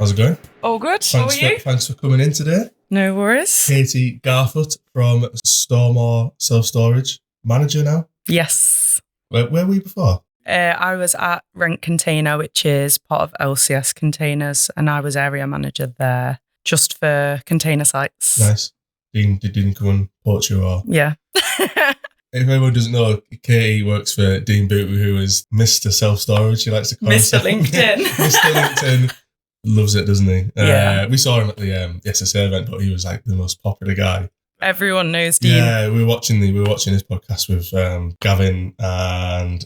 How's it going? All good. How are you? Thanks for coming in today. No worries. Katie Garfoot from Stormore Self-Storage, manager now. Yes. Where were you before? I was at Rent Container, which is part of LCS Containers, and I was area manager there just for container sites. Nice. Did Dean come and poach you or? Yeah. If anyone doesn't know, Katie works for Dean Booty, who is Mr. Self-Storage. He likes to call Mr. himself. LinkedIn. Mr. LinkedIn. Loves it, doesn't he? Yeah. We saw him at the SSA event, but he was like the most popular guy. Everyone knows Dean. Yeah, we were watching his podcast with Gavin and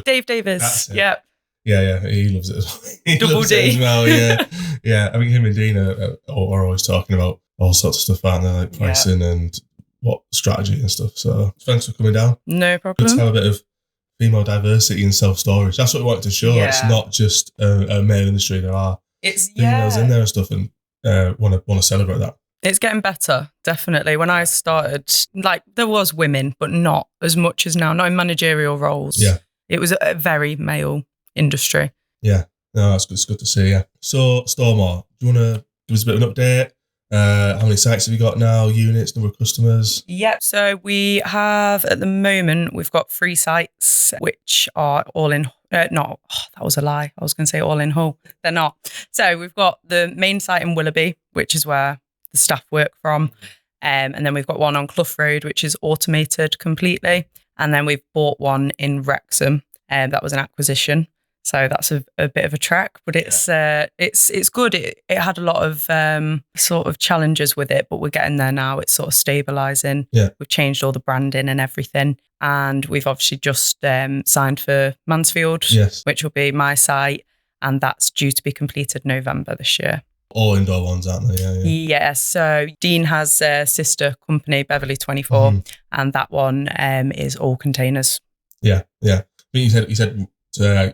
Dave Davis. Yep. Yeah, he loves it as well. He Double loves D. it as well, yeah. Yeah, I think him and Dean are always talking about all sorts of stuff, aren't they? Like pricing and what strategy and stuff. So thanks for coming down. No problem. Good to have a bit of female diversity in self-storage. That's what we wanted to show. Yeah. It's not just a male industry. There are females in there and stuff, and want to celebrate that. It's getting better, definitely. When I started, there was women, but not as much as now. Not in managerial roles. Yeah. It was a very male industry. Yeah. No, that's good. It's good to see, yeah. So, Stormore, do you want to give us a bit of an update? How many sites have you got now? Units, number of customers? Yep. So we have, at the moment, we've got 3 sites, which are all in, that was a lie. I was going to say all in Hull. They're not. So we've got the main site in Willoughby, which is where the staff work from. And then we've got one on Clough Road, which is automated completely. And then we've bought one in Wrexham. That was an acquisition. So that's a bit of a trek, but it's good. It had a lot of sort of challenges with it, but we're getting there now. It's sort of stabilising. Yeah. We've changed all the branding and everything. And we've obviously just signed for Mansfield, which will be my site. And that's due to be completed November this year. All indoor ones, aren't they? Yeah. Yeah. So Dean has a sister company, Beverly 24, and that one is all containers. Yeah. I think you said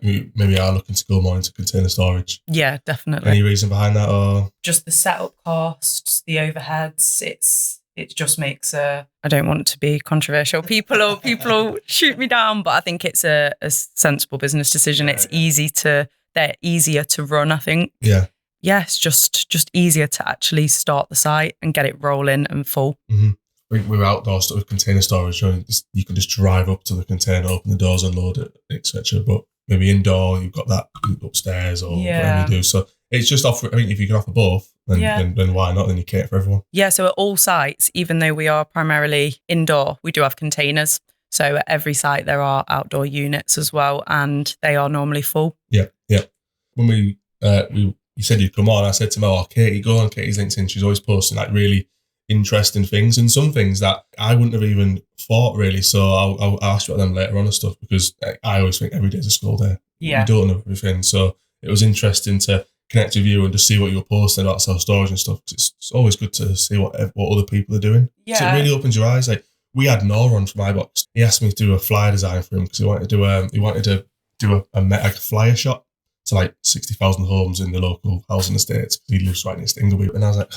you maybe are looking to go more into container storage. Yeah, definitely. Any reason behind that, or just the setup costs, the overheads? It just makes I don't want to be controversial. People will shoot me down, but I think it's a sensible business decision. It's they're easier to run, I think. Yeah. Yes, just easier to actually start the site and get it rolling and full. Mm-hmm. We're outdoor stuff with container storage. You can just drive up to the container, open the doors, unload it, etc. But maybe indoor, you've got that upstairs or whatever you do. So it's just I think if you can offer both, then why not? Then you cater for everyone. Yeah. So at all sites, even though we are primarily indoor, we do have containers. So at every site there are outdoor units as well, and they are normally full. Yeah. When you said you'd come on, I said to Mel, Katie, go on Katie's LinkedIn. She's always posting like really interesting things and some things that I wouldn't have even thought really. So I'll ask you about them later on and stuff, because I always think every day's a school day. Yeah. You don't know everything. So it was interesting to connect with you and to see what you were posting about self-storage and stuff. Cause it's always good to see what other people are doing. Yeah. So it really opens your eyes. Like we had Noah on from iBox. He asked me to do a flyer design for him because he wanted to do a flyer shot to like 60,000 homes in the local housing estates. He lives right next to Ingleby. And I was like,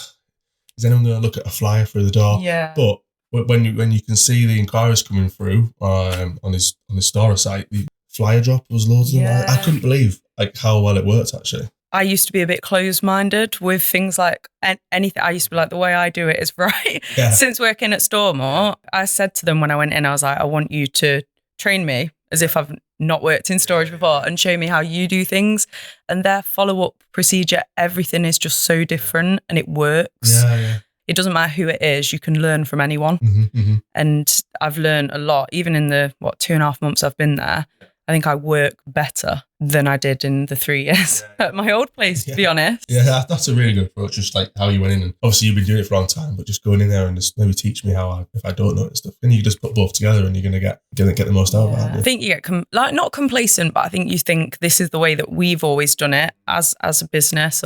is anyone going to look at a flyer through the door? Yeah. But when you can see the inquiries coming through on his store site, the flyer drop was loads of them. I couldn't believe like how well it worked actually. I used to be a bit closed-minded with things like anything. I used to be like, the way I do it is right. Yeah. Since working at Stormore, I said to them when I went in, I was like, I want you to train me as if I've not worked in storage before and show me how you do things. And their follow-up procedure, everything is just so different and it works. Yeah. It doesn't matter who it is, you can learn from anyone. Mm-hmm. And I've learned a lot, even in the 2.5 months I've been there. I think I work better than I did in the 3 years at my old place, to be honest. Yeah, that's a really good approach, just like how you went in. And obviously you've been doing it for a long time, but just going in there and just maybe teach me if I don't know and stuff. And you just put both together and you're going to get the most out of it. I think you get not complacent, but I think you think this is the way that we've always done it as a business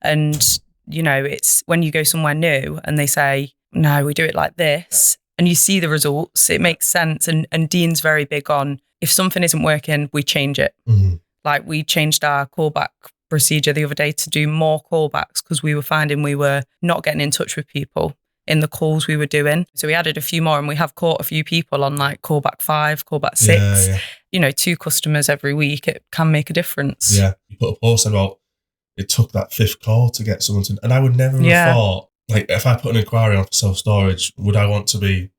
and you know, it's when you go somewhere new and they say, no, we do it like this and you see the results, it makes sense. And Dean's very big on, if something isn't working, we change it. Mm-hmm. Like we changed our callback procedure the other day to do more callbacks because we were finding we were not getting in touch with people in the calls we were doing. So we added a few more and we have caught a few people on like callback 5, callback 6. Yeah. You know, 2 customers every week, it can make a difference. Yeah. You put a post about it took that 5th call to get someone to, and I would never have thought, like, if I put an inquiry on for self-storage, would I want to be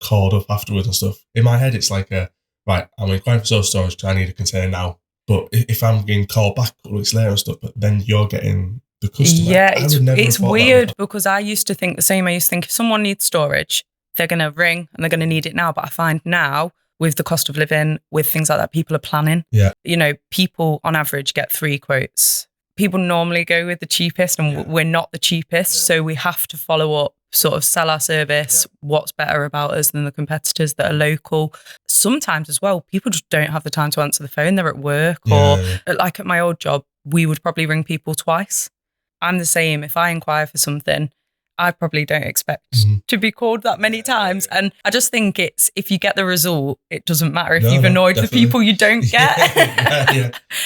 called up afterwards and stuff? In my head, it's like right, I'm inquiring for self-storage because I need a container now. But if I'm getting called back a couple of weeks later and stuff, but then you're getting the customer. Yeah, it's weird because I used to think the same. I used to think if someone needs storage, they're going to ring and they're going to need it now. But I find now with the cost of living, with things like that, people are planning. Yeah. You know, people on average get 3 quotes. People normally go with the cheapest and we're not the cheapest. Yeah. So we have to follow up, sort of sell our service, what's better about us than the competitors that are local. Sometimes as well, people just don't have the time to answer the phone. They're at work or like at my old job, we would probably ring people twice. I'm the same. If I inquire for something, I probably don't expect to be called that many times. And I just think it's, if you get the result, it doesn't matter if you've annoyed the people you don't get.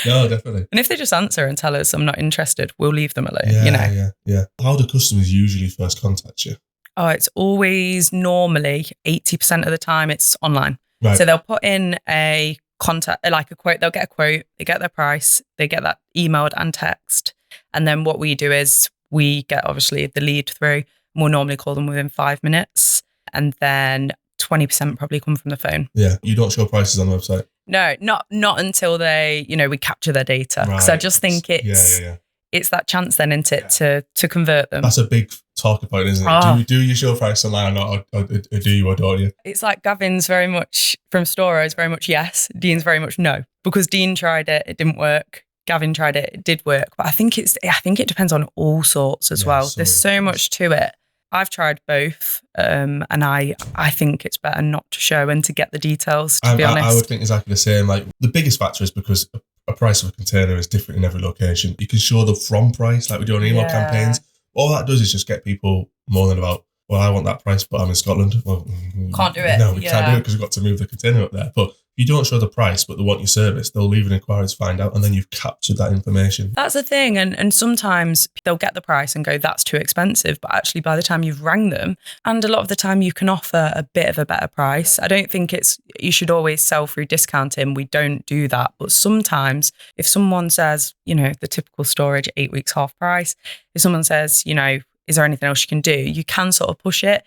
No, definitely. And if they just answer and tell us I'm not interested, we'll leave them alone, Yeah. How do customers usually first contact you? Oh, it's always normally 80% of the time it's online. Right. So they'll put in a contact, like a quote, they'll get a quote, they get their price, they get that emailed and text. And then what we do is we get obviously the lead through and we'll normally call them within 5 minutes. And then 20% probably come from the phone. Yeah. You don't show prices on the website? No, not until they, we capture their data. Because I just think it's that chance then, isn't it, to convert them. That's a big talking point, isn't it? Do you show price online or do you or don't you? It's like Gavin's very much, from Storo, is very much yes. Dean's very much no. Because Dean tried it didn't work. Gavin tried it did work. But I think it depends on all sorts as well. There's so much to it. I've tried both, and I think it's better not to show and to get the details, to be honest. I would think exactly the same. Like, the biggest factor is because a price of a container is different in every location. You can show the from price, like we do on email campaigns. All that does is just get people more than about, well, I want that price, but I'm in Scotland. Well, can't do it. No, we can't do it because we've got to move the container up there. But if you don't show the price, but they want your service, they'll leave an inquiry to find out, and then you've captured that information. That's the thing. And sometimes they'll get the price and go, that's too expensive. But actually, by the time you've rang them, and a lot of the time you can offer a bit of a better price. I don't think you should always sell through discounting. We don't do that. But sometimes if someone says, the typical storage, 8 weeks half price, if someone says, is there anything else you can do? You can sort of push it.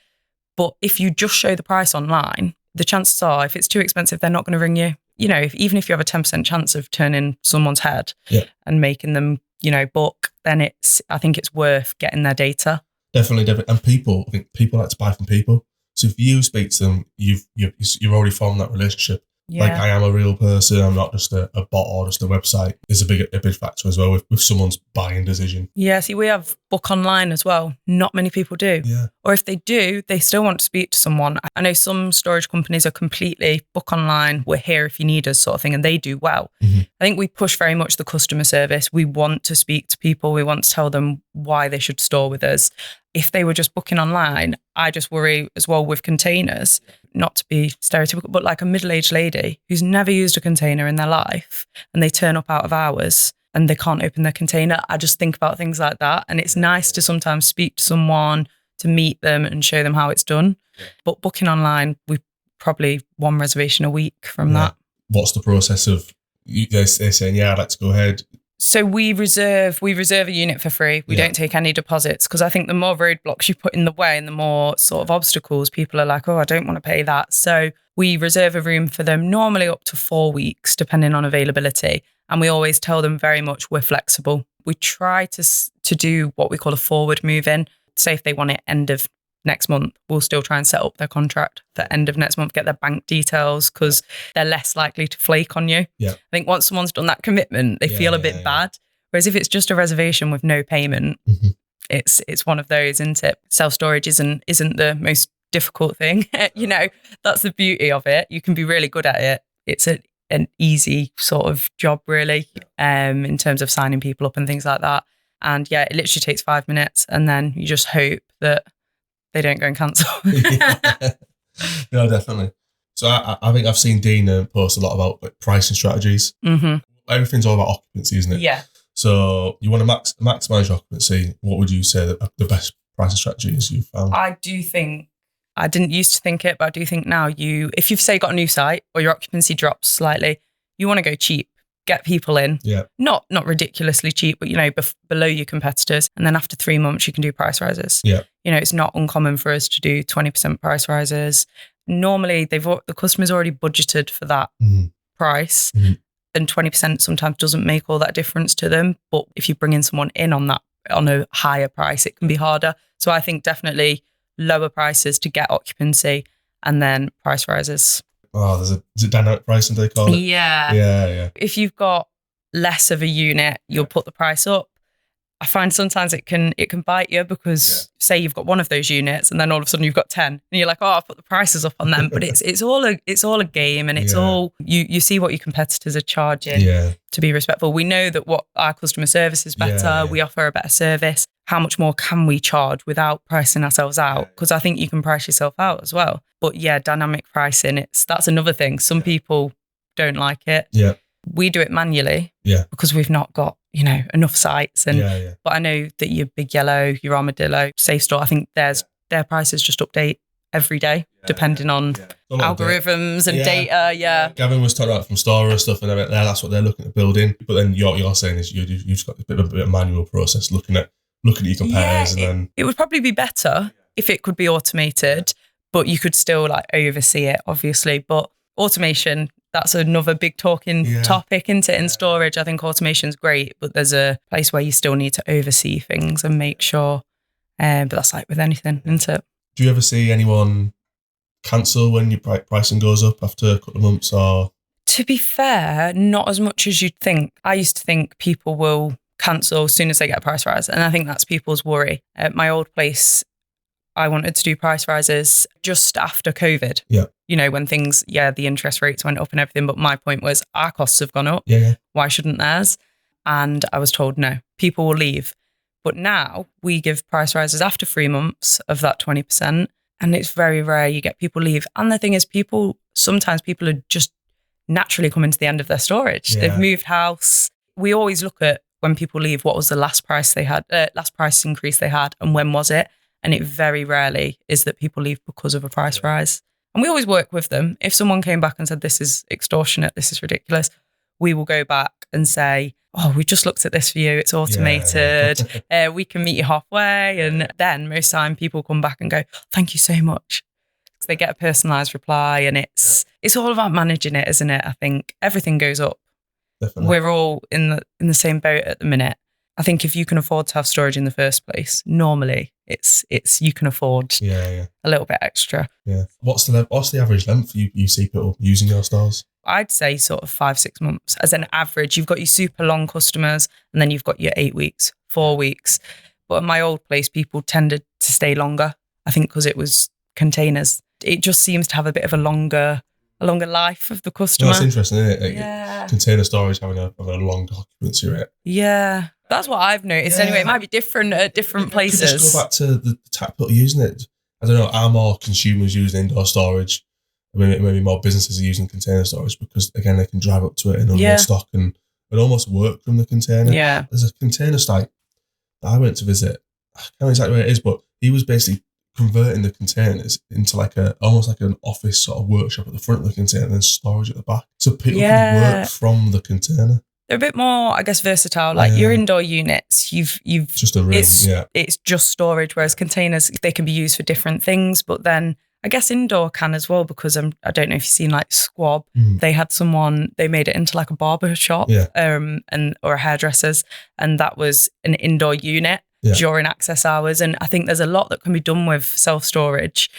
But if you just show the price online, the chances are, if it's too expensive, they're not going to ring you. Even if you have a 10% chance of turning someone's head and making them, book, then I think it's worth getting their data. Definitely. And I think people like to buy from people. So if you speak to them, you've already formed that relationship. Yeah. Like, I am a real person. I'm not just a bot or just a website. Is a big factor as well with someone's buying decision. Yeah, see, we have book online as well. Not many people do. Yeah. Or if they do, they still want to speak to someone. I know some storage companies are completely book online. We're here if you need us, sort of thing, and they do well. Mm-hmm. I think we push very much the customer service. We want to speak to people. We want to tell them why they should store with us. If they were just booking online, I just worry as well with containers, not to be stereotypical, but like a middle-aged lady who's never used a container in their life and they turn up out of hours and they can't open their container. I just think about things like that. And it's nice to sometimes speak to someone, to meet them and show them how it's done. Yeah. But booking online, we probably 1 reservation a week from that. What's the process of they're saying, I'd like to go ahead? So we reserve a unit for free. We don't take any deposits because I think the more roadblocks you put in the way and the more sort of obstacles, people are like, oh, I don't want to pay that. So we reserve a room for them, normally up to 4 weeks, depending on availability. And we always tell them very much we're flexible. We try to do what we call a forward move in. Say if they want it end of next month, we'll still try and set up their contract for end of next month, get their bank details because they're less likely to flake on you. Yeah. I think once someone's done that commitment, they feel a bit bad. Whereas if it's just a reservation with no payment, it's one of those, isn't it? Self-storage isn't the most difficult thing. That's the beauty of it. You can be really good at it. It's an easy sort of job really, in terms of signing people up and things like that. And it literally takes 5 minutes and then you just hope that they don't go and cancel. No, definitely. So I think I've seen Dean post a lot about like pricing strategies. Mm-hmm. Everything's all about occupancy, isn't it? Yeah. So you want to maximize your occupancy. What would you say that the best pricing strategy is you've found? I do think, I didn't used to think it, but I do think now if you've say got a new site or your occupancy drops slightly, you want to go cheap. get people in. Yeah. Not ridiculously cheap, but, below your competitors. And then after 3 months, you can do price rises. Yeah. It's not uncommon for us to do 20% price rises. Normally, the customer's already budgeted for that price. And 20% sometimes doesn't make all that difference to them. But if you bring in someone in on a higher price, it can be harder. So I think definitely lower prices to get occupancy and then price rises. Oh, is it dynamic pricing they call it? Yeah. Yeah. If you've got less of a unit, you'll put the price up. I find sometimes it can bite you because say you've got one of those units and then all of a sudden you've got 10 and you're like, oh, I'll put the prices up on them. But it's all a game, and it's all you see what your competitors are charging to be respectful. We know that what our customer service is better. We offer a better service. How much more can we charge without pricing ourselves out? Because I think you can price yourself out as well. But dynamic pricing, that's another thing. Some people don't like it. Yeah. We do it manually because we've not got, enough sites. And but I know that your Big Yellow, your Armadillo, Safe Store, I think their prices just update every day depending on algorithms and data. Yeah. Gavin was talking about from store stuff and everything there. That's what they're looking at building. But then you're saying is you've just got a bit of manual process looking at your compares, and then it would probably be better if it could be automated, but you could still oversee it, obviously. But automation, that's another big talking topic, isn't it? In storage, I think automation's great, but there's a place where you still need to oversee things and make sure. But that's like with anything, isn't it? Do you ever see anyone cancel when your pricing goes up after a couple of months? Or to be fair, not as much as you'd think. I used to think people will cancel as soon as they get a price rise, and I think that's people's worry. At my old place, I wanted to do price rises just after COVID. Yeah. When things, the interest rates went up and everything. But my point was our costs have gone up. Yeah. Why shouldn't theirs? And I was told, no, people will leave. But now we give price rises after 3 months of that 20%. And it's very rare you get people leave. And the thing is, sometimes people are just naturally coming to the end of their storage. Yeah. They've moved house. We always look at when people leave, what was the last price increase they had and when was it? And it very rarely is that people leave because of a price rise. And we always work with them. If someone came back and said, this is extortionate, this is ridiculous, we will go back and say, oh, we just looked at this for you. It's automated. We can meet you halfway. And then most time people come back and go, thank you so much. So they get a personalised reply, and it's all about managing it, isn't it? I think everything goes up. Definitely. We're all in the same boat at the minute. I think if you can afford to have storage in the first place, normally it's you can afford a little bit extra. Yeah. What's the average length you see people using your stores? I'd say sort of 5-6 months as an average. You've got your super long customers, and then you've got your 8 weeks, 4 weeks. But at my old place, people tended to stay longer. I think because it was containers. It just seems to have a bit of a longer life of the customer. That's interesting, isn't it? Container storage having a longer occupancy rate. Yeah. That's what I've noticed. Anyway, it might be different at different places. Just go back to the type of people using it. I don't know, are more consumers using indoor storage? Maybe more businesses are using container storage because, again, they can drive up to it and unload stock and almost work from the container. Yeah. There's a container site that I went to visit. I can't know exactly where it is, but he was basically converting the containers into almost like an office sort of workshop at the front of the container and then storage at the back. So people can work from the container. They're a bit more, I guess, versatile. Like your indoor units, you've just a room. It's just storage, whereas containers, they can be used for different things. But then I guess indoor can as well, because I don't know if you've seen like Squab. They had they made it into like a barber shop or a hairdresser's, and that was an indoor unit during access hours. And I think there's a lot that can be done with self-storage,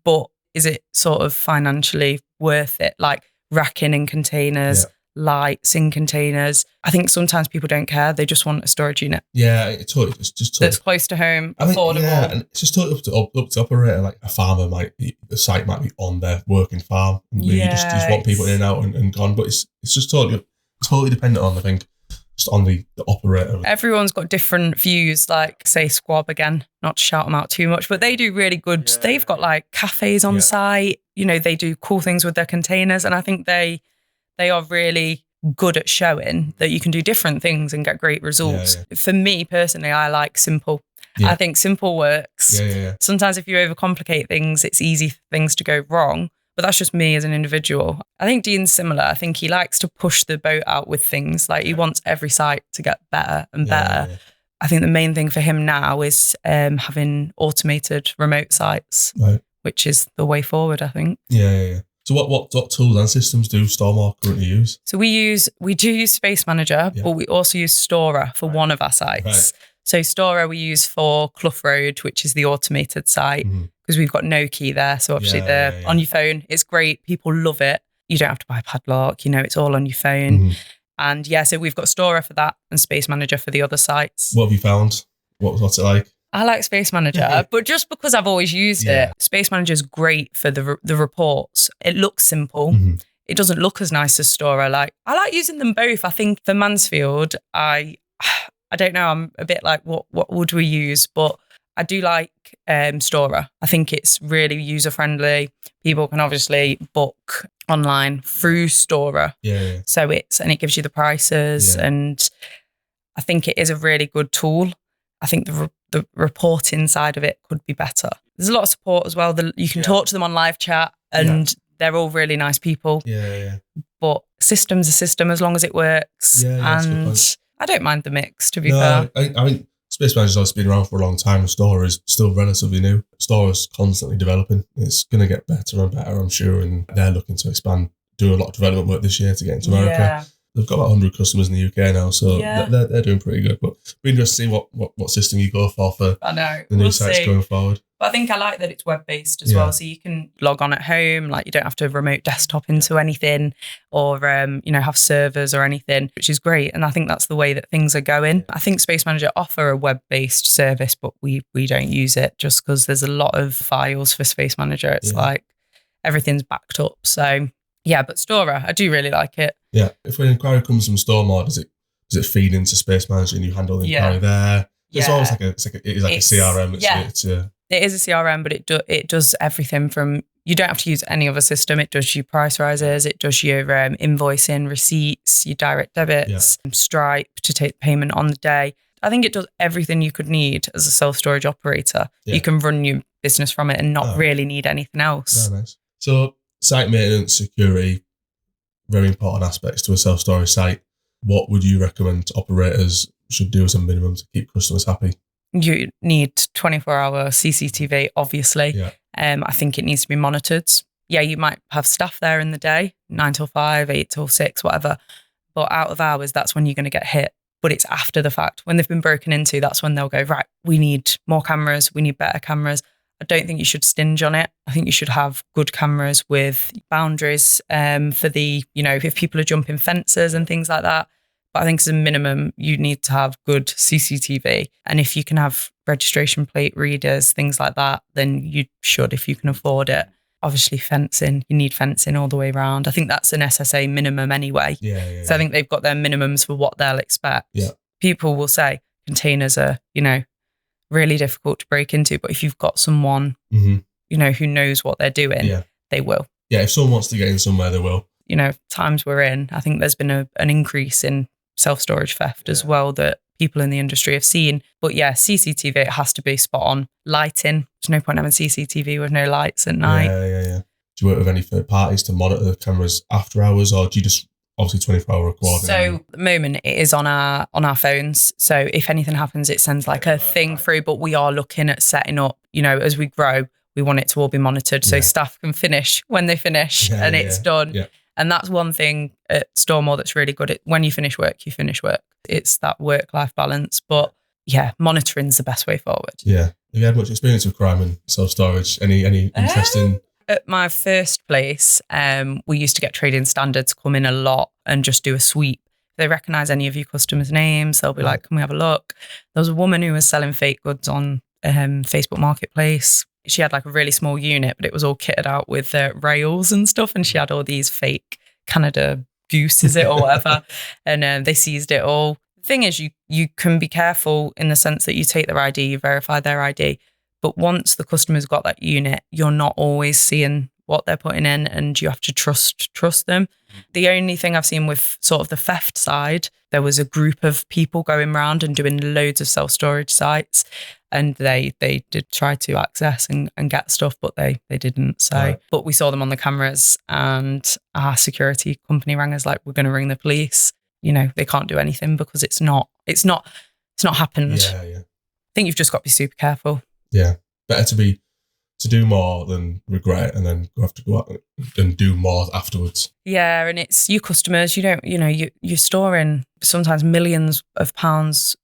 but is it sort of financially worth it? Like racking in containers, lights in containers. I think sometimes people don't care. They just want a storage unit. Yeah, it's just that's close to home, affordable. And it's just totally up to operator. Like a farmer the site might be on their working farm, and you just want people in and out and gone. But it's just totally dependent on, I think, just on the operator. Everyone's got different views. Like say Squab again, not to shout them out too much, but they do really good. Yeah. They've got like cafes on site. They do cool things with their containers, and I think they are really good at showing that you can do different things and get great results. For me personally, I like simple. I think simple works. Sometimes if you overcomplicate things, it's easy for things to go wrong. But that's just me as an individual. I think Dean's similar. I think he likes to push the boat out with things. Like he wants every site to get better and better. I think the main thing for him now is having automated remote sites, which is the way forward, I think. So what tools and systems do Stormore currently use? So we do use Space Manager, but we also use Storer for one of our sites. So Storer we use for Clough Road, which is the automated site, because we've got no key there. So obviously on your phone, it's great. People love it. You don't have to buy a padlock, it's all on your phone. And so we've got Storer for that and Space Manager for the other sites. What have you found? What's it like? I like Space Manager, but just because I've always used it, Space Manager is great for the reports. It looks simple. It doesn't look as nice as Storer. I like using them both. I think for Mansfield, I don't know. I'm a bit like, what would we use? But I do like Storer. I think it's really user friendly. People can obviously book online through Storer. So it gives you the prices, and I think it is a really good tool. I think the reporting side of it could be better. There's a lot of support as well. You can talk to them on live chat, and they're all really nice people. But system's a system as long as it works. And I don't mind the mix, to be fair. I mean, Space Manager's also been around for a long time. Storer is still relatively new. Storer's constantly developing. It's going to get better and better, I'm sure. And they're looking to expand, do a lot of development work this year to get into America. They've got about 100 customers in the UK now, so they're doing pretty good. But it'll be interesting to see what system you go for the new sites going forward. But I think I like that it's web-based as well, so you can log on at home. You don't have to remote desktop into anything or, have servers or anything, which is great. And I think that's the way that things are going. I think Space Manager offer a web-based service, but we don't use it just because there's a lot of files for Space Manager. It's like everything's backed up. So, but Storer, I do really like it. Yeah. If an inquiry comes from Stormore, does it feed into Space Manager and you handle the inquiry there? It's always like a CRM. It is a CRM, but it does everything from, you don't have to use any other system. It does your price rises, it does your invoicing, receipts, your direct debits, Stripe to take payment on the day. I think it does everything you could need as a self-storage operator. You can run your business from it and not really need anything else. Very nice. So site maintenance, security, very important aspects to a self-storage site. What would you recommend operators should do as a minimum to keep customers happy? You need 24-hour CCTV, obviously. I think it needs to be monitored. You might have staff there in the day, 9 till 5, 8 till 6, whatever. But out of hours, that's when you're going to get hit. But it's after the fact. When they've been broken into, that's when they'll go, right, we need more cameras, we need better cameras. I don't think you should stinge on it. I think you should have good cameras with boundaries for the, if people are jumping fences and things like that. But I think as a minimum, you need to have good CCTV. And if you can have registration plate readers, things like that, then you should, if you can afford it. Obviously, fencing, you need fencing all the way around. I think that's an SSA minimum anyway. So I think they've got their minimums for what they'll expect. People will say containers are, really difficult to break into. But if you've got someone, who knows what they're doing, they will. If someone wants to get in somewhere, they will. Times we're in, I think there's been an increase in self-storage theft as well that people in the industry have seen. But CCTV, it has to be spot on. Lighting, there's no point having CCTV with no lights at night. Do you work with any third parties to monitor the cameras after hours, or do you just obviously 24-hour recording? So at the moment it is on our phones. So if anything happens, it sends a thing through, but we are looking at setting up, as we grow, we want it to all be monitored so staff can finish when they finish and it's done. And that's one thing at Stormore that's really good. When you finish work, you finish work. It's that work-life balance. But monitoring's the best way forward. Have you had much experience with crime and self-storage? Any interesting? At my first place, we used to get trading standards come in a lot and just do a sweep. If they recognise any of your customers' names, they'll be like, can we have a look? There was a woman who was selling fake goods on Facebook Marketplace. She had a really small unit, but it was all kitted out with rails and stuff. And she had all these fake Canada Goose, is it, or whatever. And they seized it all. The thing is, you can be careful in the sense that you take their ID, you verify their ID. But once the customer's got that unit, you're not always seeing what they're putting in and you have to trust them. The only thing I've seen with sort of the theft side there was a group of people going around and doing loads of self-storage sites, and they did try to access and get stuff, but they didn't. So, Right. but we saw them on the cameras, and our security company rang us like, we're going to ring the police. You know, they can't do anything because it's not happened. Yeah. I think you've just got to be super careful. Yeah. Better to do more than regret it and then have to go out and do more afterwards. Yeah, and it's your customers. You don't, you're storing sometimes millions of pounds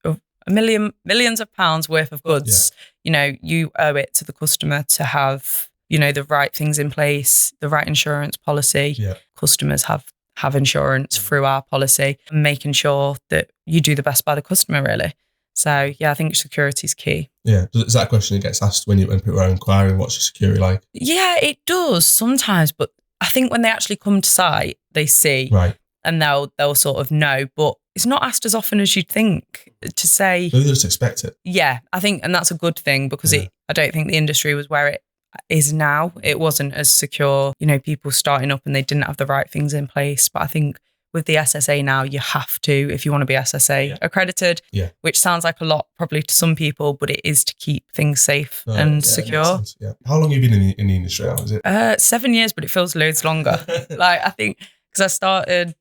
worth of goods. Yeah. You owe it to the customer to have, the right things in place, the right insurance policy. Yeah. Customers have insurance through our policy, and making sure that you do the best by the customer, really. So yeah, I think security is key. Yeah. Is that a question that gets asked when people are inquiring, what's your security like? Yeah, it does sometimes, but I think when they actually come to site, they see, right, and they'll sort of know, but it's not asked as often as you'd think to say. They just expect it. Yeah, I think, and that's a good thing, because I don't think the industry was where it is now. It wasn't as secure, people starting up and they didn't have the right things in place. But I think with the SSA now, you have to, if you want to be SSA accredited, which sounds like a lot probably to some people, but it is to keep things safe and secure. Yeah. How long have you been in the industry now, is it? 7 years, but it feels loads longer. Like, I think, because I started,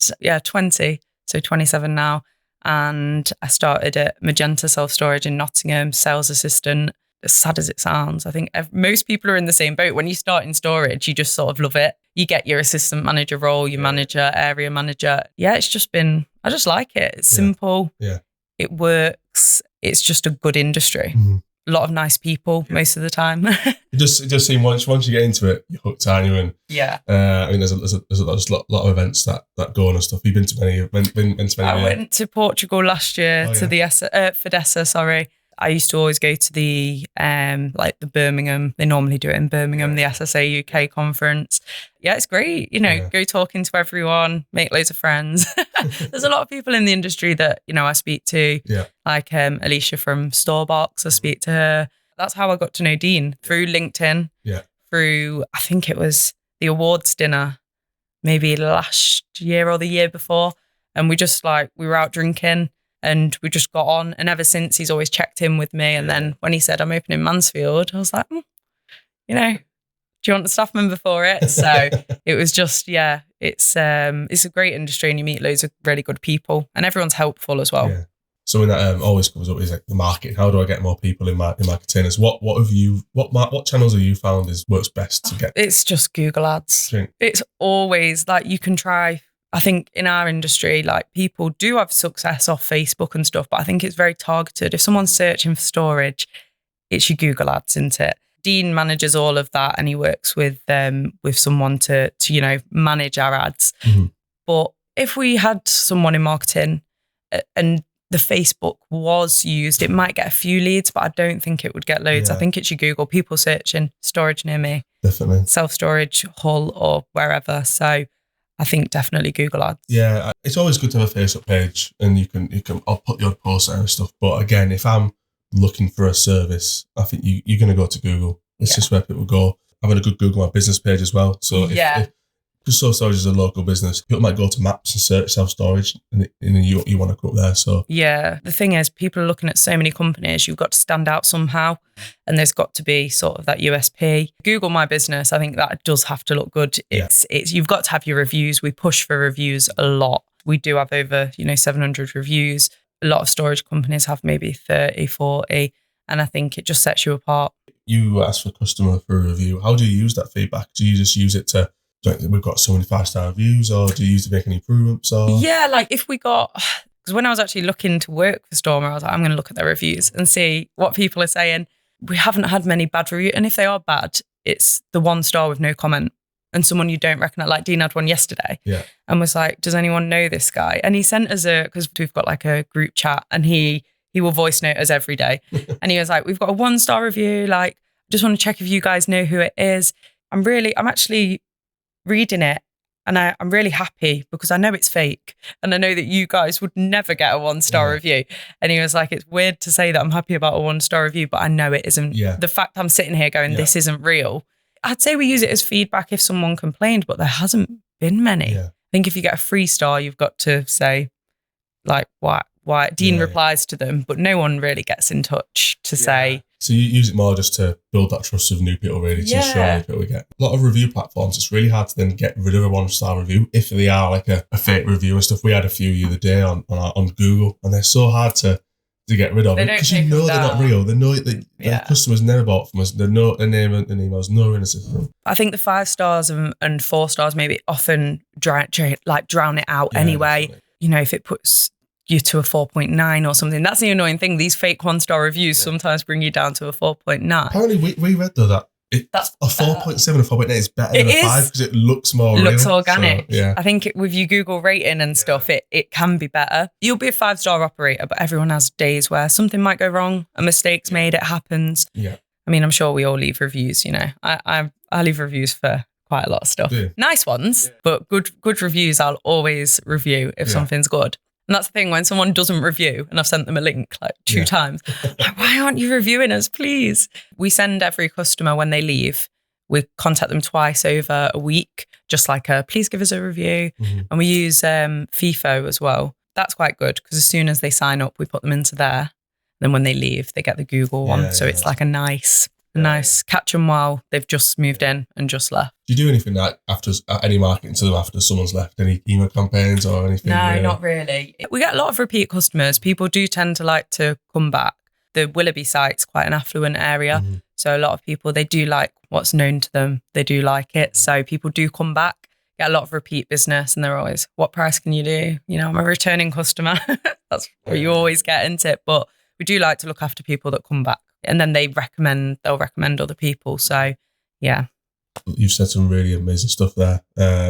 20, so 27 now. And I started at Magenta Self-Storage in Nottingham, sales assistant. As sad as it sounds, I think most people are in the same boat. When you start in storage, you just sort of love it. You get your assistant manager role, your manager, area manager. Yeah, it's just been, I just like it. It's simple. Yeah. It works. It's just a good industry. Mm-hmm. A lot of nice people most of the time. It just seems once you get into it, you're hooked, aren't you? And I mean, there's a lot of events that go on and stuff. You've been to many. I went to Portugal last year to the Fidessa. Sorry, I used to always go to the like the Birmingham. They normally do it in Birmingham, the SSA UK conference. Yeah, it's great. Go talking to everyone, make loads of friends. There's a lot of people in the industry that I speak to. Yeah. Like Alicia from Storebox, I speak to her. That's how I got to know Dean, through LinkedIn. Yeah. Through, I think it was the awards dinner, maybe last year or the year before, and we were out drinking. And we just got on. And ever since, he's always checked in with me. And then when he said, I'm opening Mansfield, I was like, do you want a staff member for it? So it was just, it's a great industry, and you meet loads of really good people, and everyone's helpful as well. Yeah. Something that always comes up is like the marketing. How do I get more people in my containers? What channels have you found works best to get? It's just Google ads. It's always like, you can try. I think in our industry, like, people do have success off Facebook and stuff, but I think it's very targeted. If someone's searching for storage, it's your Google ads, isn't it? Dean manages all of that, and he works with someone to manage our ads. Mm-hmm. But if we had someone in marketing and the Facebook was used, it might get a few leads, but I don't think it would get loads. I think it's your Google, people searching storage near me, definitely self-storage, Hull or wherever. So I think definitely Google ads. Yeah, it's always good to have a Facebook page, and you can. I'll put the odd post there and stuff. But again, if I'm looking for a service, I think you're going to go to Google. It's just where people go. Having a good Google My Business page as well. So because self-storage is a local business, people might go to maps and search self-storage, and you want to go up there. So yeah, the thing is, people are looking at so many companies. You've got to stand out somehow, and there's got to be sort of that USP. Google My Business, I think that does have to look good. It's you've got to have your reviews. We push for reviews a lot. We do have over 700 reviews. A lot of storage companies have maybe 30, 40, and I think it just sets you apart. You ask for a customer for a review. How do you use that feedback? Do you just use it to, we've got so many 5-star reviews, or do you use it to make any improvements? Or like if we got, because when I was actually looking to work for Stormer, I was like, I'm going to look at their reviews and see what people are saying. We haven't had many bad reviews, and if they are bad, it's the 1 star with no comment, and someone you don't recognise. Like Dean had one yesterday, and was like, does anyone know this guy? And he sent us because we've got like a group chat, and he will voice note us every day. And he was like, we've got a 1-star review. Like, just want to check if you guys know who it is. I'm actually reading it, and I'm really happy because I know it's fake, and I know that you guys would never get a 1-star review. And he was like, it's weird to say that I'm happy about a 1-star review, but I know it isn't. The fact I'm sitting here going, this isn't real. I'd say we use it as feedback if someone complained, but there hasn't been many. I think if you get a 3-star, you've got to say, like why Dean replies to them, but no one really gets in touch to say. So you use it more just to build that trust of new people, really, to show new people we get. A lot of review platforms, it's really hard to then get rid of a 1-star review if they are like a fake review and stuff. We had a few the other day on Google, and they're so hard to get rid of because they're not real. They know that their customers never bought from us. They know their name and emails, no in the system. I think the 5 stars and 4 stars maybe often drown it out anyway. Definitely. You know, if it puts you to a 4.9 or something, that's the annoying thing. These fake 1-star reviews sometimes bring you down to a 4.9. Apparently, we read though that that's a 4.7 and 4.8 is better than a 5 because it looks more real. Looks organic. So, I think with your Google rating and stuff, it can be better. You'll be a 5-star operator, but everyone has days where something might go wrong, a mistake's made, it happens. Yeah. I mean, I'm sure we all leave reviews, you know. I leave reviews for quite a lot of stuff. Nice ones, but good reviews I'll always review if something's good. And that's the thing, when someone doesn't review, and I've sent them a link like 2 times, like, why aren't you reviewing us, please? We send every customer when they leave, we contact them twice over a week, just like please give us a review. Mm-hmm. And we use FIFO as well. That's quite good because as soon as they sign up, we put them into there. Then when they leave, they get the Google one. So it's like a nice catch them while they've just moved in and just left. Do you do anything like after any marketing to them after someone's left? Any email campaigns or anything? No, not really. We get a lot of repeat customers. People do tend to like to come back. The Willoughby site's quite an affluent area. Mm-hmm. So a lot of people, they do like what's known to them. They do like it. So people do come back, get a lot of repeat business, and they're always, what price can you do? You know, I'm a returning customer. That's what you always get into it. But we do like to look after people that come back. And then they'll recommend other people. So, yeah. You've said some really amazing stuff there,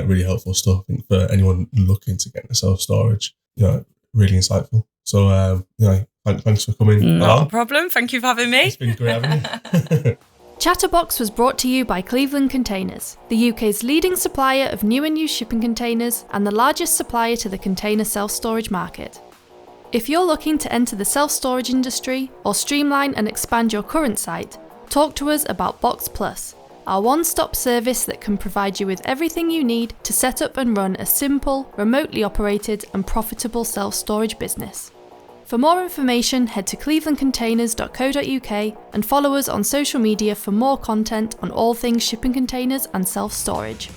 really helpful stuff. I think for anyone looking to get into self-storage, you know, really insightful. So, you know, thanks for coming. Not a problem. Thank you for having me. It's been great having you. Chatterbox was brought to you by Cleveland Containers, the UK's leading supplier of new and used shipping containers and the largest supplier to the container self-storage market. If you're looking to enter the self-storage industry or streamline and expand your current site, talk to us about Box Plus, our one-stop service that can provide you with everything you need to set up and run a simple, remotely operated and profitable self-storage business. For more information, head to clevelandcontainers.co.uk and follow us on social media for more content on all things shipping containers and self-storage.